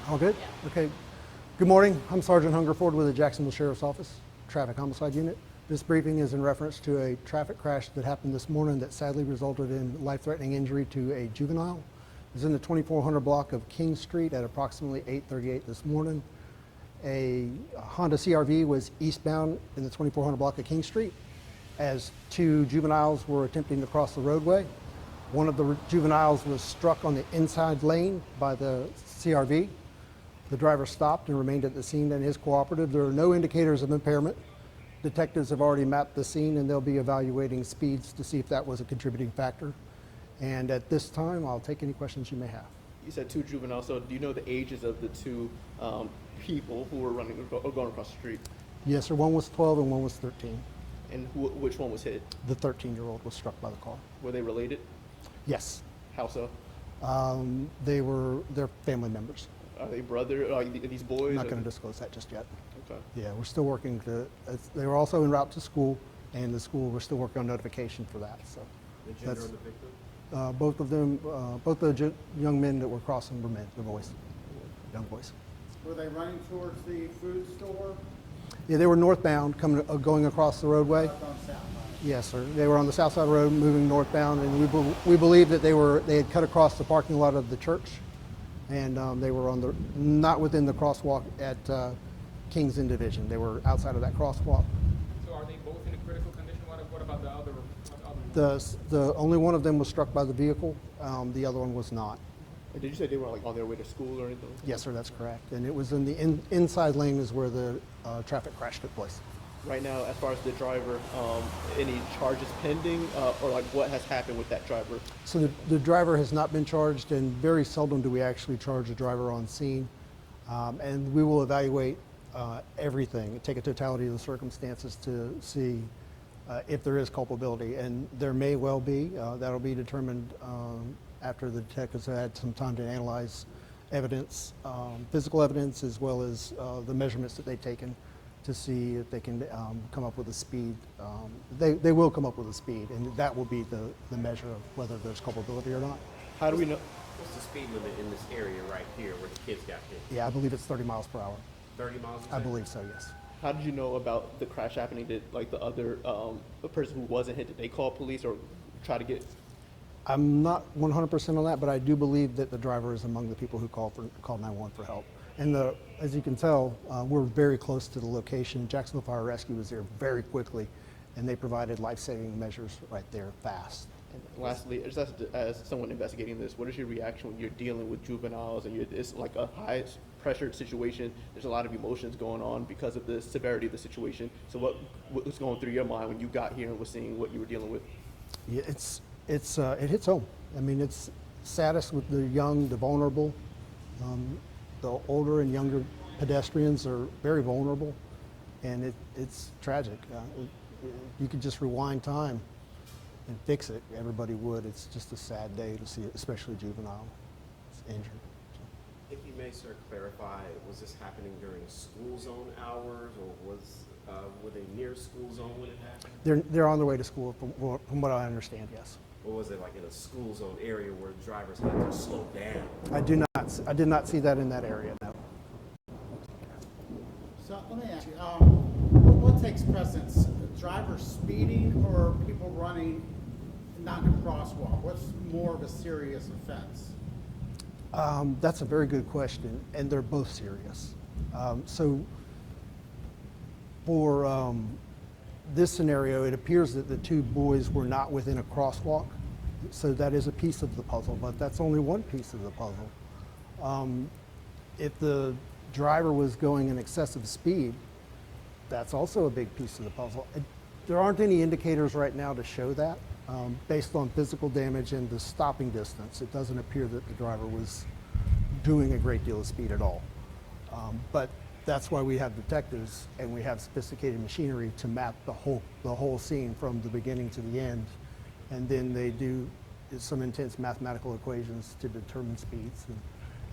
All good? Yeah. Okay. Good morning. I'm Sergeant Hungerford with the Jacksonville Sheriff's Office, Traffic Homicide Unit. This briefing is in reference to a traffic crash that happened this morning that sadly resulted in life-threatening injury to a juvenile. It was in the 2400 block of King Street at approximately 8:38 this morning. A Honda CRV was eastbound in the 2400 block of King Street as two juveniles were attempting to cross the roadway. One of the juveniles was struck on the inside lane by the CRV. The driver stopped and remained at the scene and is cooperative. There are no indicators of impairment. Detectives have already mapped the scene and they'll be evaluating speeds to see if that was a contributing factor. And at this time, I'll take any questions you may have. You said two juveniles, so do you know the ages of the two people who were running or going across the street? Yes, sir. One was 12 and one was 13. And which one was hit? The 13-year-old was struck by the car. Were they related? Yes. How so? They're family members. Are they brother? Are these boys? I'm not going to disclose that just yet. Okay. Yeah, we're still working to, they were also en route to school, and the school, we're still working on notification for that, so. The gender of the victim? Both of them, both the young men that were crossing were men, the boys, young boys. Were they running towards the food store? Yeah, they were northbound, going across the roadway. On South Line? Yes, sir. They were on the south side of the road, moving northbound, and we believe that they had cut across the parking lot of the church, and they were not within the crosswalk at Kings Inn Division. They were outside of that crosswalk. So are they both in a critical condition? What about the other? The only one of them was struck by the vehicle. The other one was not. And did you say they were like on their way to school or anything? Yes, sir. That's correct. And it was in the inside lane is where the traffic crash took place. Right now, as far as the driver, any charges pending, or like what has happened with that driver? So the driver has not been charged, and very seldom do we actually charge a driver on scene. And we will evaluate everything, take a totality of the circumstances to see if there is culpability, and there may well be. That'll be determined after the detectives have had some time to analyze evidence, physical evidence, as well as the measurements that they've taken to see if they can come up with a speed. They will come up with a speed, and that will be the measure of whether there's culpability or not. How do we know? What's the speed limit in this area right here where the kids got hit? Yeah, I believe it's 30 miles per hour. 30 miles an I hour? believe so, yes. How did you know about the crash happening? Did like the other the person who wasn't hit, did they call police or try to get? I'm not 100% on that, but I do believe that the driver is among the people who called 911 for help. And as you can tell, we're very close to the location. Jacksonville Fire Rescue was there very quickly, and they provided life-saving measures right there fast. And lastly, just as someone investigating this, what is your reaction when you're dealing with juveniles and it's like a high pressured situation? There's a lot of emotions going on because of the severity of the situation. So what was going through your mind when you got here and was seeing what you were dealing with? Yeah, it hits home. I mean, it's saddest with the young, the vulnerable. The older and younger pedestrians are very vulnerable, and it's tragic. You could just rewind time and fix it. Everybody would. It's just a sad day to see, especially juvenile injured. If you may, sir, clarify, was this happening during school zone hours, or were they near school zone when it happened? They're on their way to school, from what I understand. Yes. Or was it like in a school zone area where drivers had to slow down? I did not see that in that area. No. So let me ask you, what takes precedence? Drivers speeding or people running not in a crosswalk? What's more of a serious offense? That's a very good question, and they're both serious. So for this scenario, it appears that the two boys were not within a crosswalk, so that is a piece of the puzzle, but that's only one piece of the puzzle. If the driver was going in excessive speed, that's also a big piece of the puzzle. There aren't any indicators right now to show that. Based on physical damage and the stopping distance, it doesn't appear that the driver was doing a great deal of speed at all. But that's why we have detectives and we have sophisticated machinery to map the whole scene from the beginning to the end. And then they do some intense mathematical equations to determine speeds. And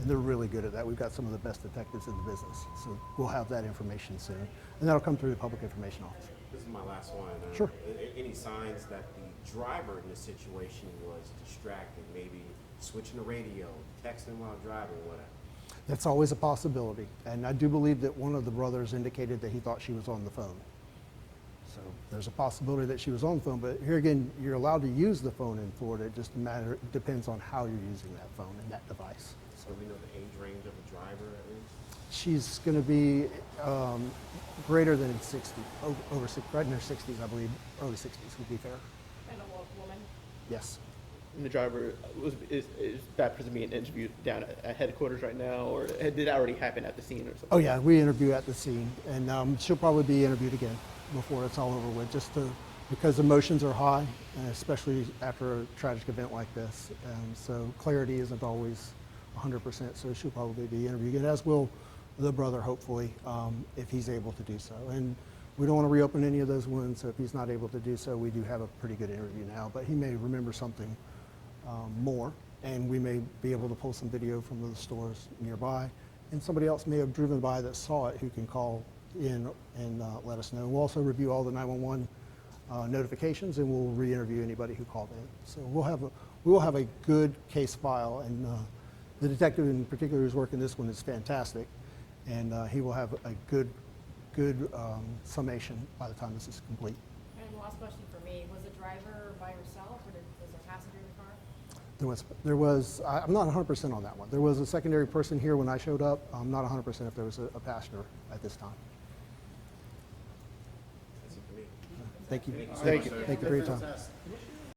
they're really good at that. We've got some of the best detectives in the business. So we'll have that information soon. And that'll come through the Public Information Office. This is my last one. Sure. Any signs that the driver in this situation was distracted, maybe switching the radio, texting while driving, whatever? That's always a possibility. And I do believe that one of the brothers indicated that he thought she was on the phone. So there's a possibility that she was on the phone, but here again, you're allowed to use the phone in Florida. It just depends on how you're using that phone and that device. So we know the age range of the driver at least? She's going to be greater than 60, over 60, right in her 60s, I believe, early 60s would be fair. And a woman. Yes. And the driver, is that person being interviewed down at headquarters right now, or did that already happen at the scene or something? Oh yeah, we interview at the scene, and she'll probably be interviewed again before it's all over with, because emotions are high, and especially after a tragic event like this. And so clarity isn't always 100%, so she'll probably be interviewed again, as will the brother, hopefully, if he's able to do so. And we don't want to reopen any of those wounds, so if he's not able to do so, we do have a pretty good interview now, but he may remember something more, and we may be able to pull some video from the stores nearby, and somebody else may have driven by that saw it who can call in and let us know. We'll also review all the 911 notifications, and we'll re-interview anybody who called in. So we will have a good case file, and the detective in particular who's working this one is fantastic, and he will have a good summation by the time this is complete. And last question for me, was the driver by herself or was there a passenger in the car? There was, I'm not 100% on that one. There was a secondary person here when I showed up. I'm not 100% if there was a passenger at this time. That's it for me. Thank you. Thank you. Thank you for your time. Fantastic.